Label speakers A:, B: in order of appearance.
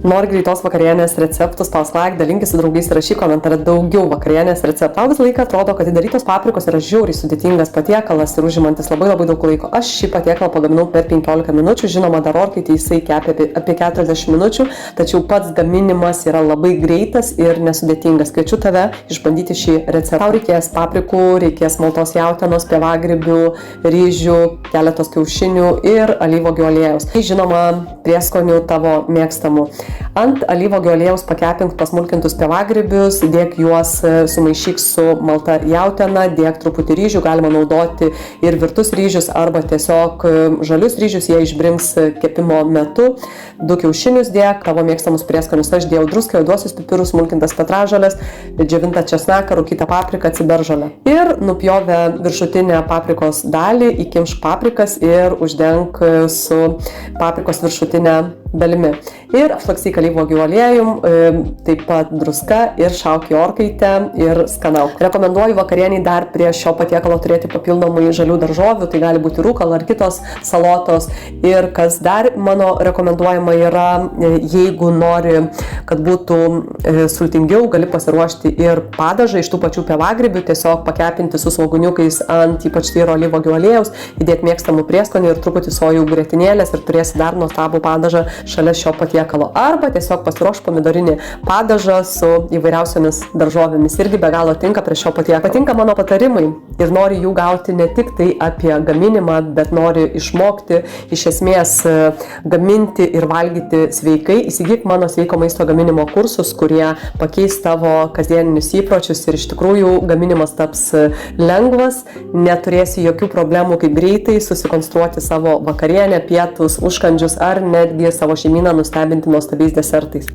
A: Nori greitos vakarienės receptų, spausk like, dalinkis su draugais ir rašyk komentarą daugiau vakarienės receptų. Tau visą laiką atrodo, kad įdarytos paprikos yra žiauriai sudėtingas patiekalas ir užimantis labai daug laiko. Aš šį patiekalą pagaminau per 15 minučių, žinoma, dar orkaitėje jisai kepia apie 40 minučių, tačiau pats gaminimas yra labai greitas ir nesudėtingas. Kviečiu tave išbandyti šį receptą. Tau reikės paprikų, reikės maltos jautienos, pievagrybių, ryžių, keletos kiaušinių ir alyvuogių aliejaus. Tai žinoma, prieskonių tavo mėgstamų. Ant alyvuogių aliejaus pakepink pasmulkintus pievagrybius, dėk juos, sumaišyk su malta jautiena, dėk truputį ryžių, galima naudoti ir virtus ryžius arba tiesiog žalius ryžius, jie išbrims kepimo metu. 2 kiaušinius dėk, tavo mėgstamus prieskonius. Aš dėjau druską, juoduosius pipirus, smulkintas petražoles, džiovintą česnaką, rūkytą papriką, ciberžolę. Ir nupjovę viršutinę paprikos dalį, įkimšk paprikas ir uždenk su paprikos viršutinę dalimi. Ir apšlakstyk alyvuogių aliejum, taip pat druska ir šauk į orkaitę ir skanauk. Rekomenduoju vakarieniai dar prie šio patiekalo turėti papildomai žalių daržovių, tai gali būti rūkala ar kitos salotos. Ir kas dar mano rekomenduojama yra, jeigu nori, kad būtų sultingiau, gali pasiruošti ir padažą iš tų pačių pievagrybių, tiesiog pakepinti su svogūniukais ant ypač tyro alyvuogių aliejaus, įdėti mėgstamų prieskonių ir truputį sojų grietinėlės ir turėsi dar nuostabų padažą šalia šio patiekalo. Arba tiesiog pasiruoš pomidorinį padažą su įvairiausiomis daržovėmis. Irgi be galo tinka prie šio patiekalo. Patinka mano patarimai ir nori jų gauti ne tik tai apie gaminimą, bet nori išmokti iš esmės gaminti ir valgyti sveikai. Įsigyk mano sveiko maisto gaminimo kursus, kurie pakeis tavo kasdieninius įpročius ir iš tikrųjų gaminimas taps lengvas, neturėsi jokių problemų, kaip greitai susikonstruoti savo vakarienę, pietus, užkandžius ar netgi savo šeimyną nustebinti nuostabiais desertais.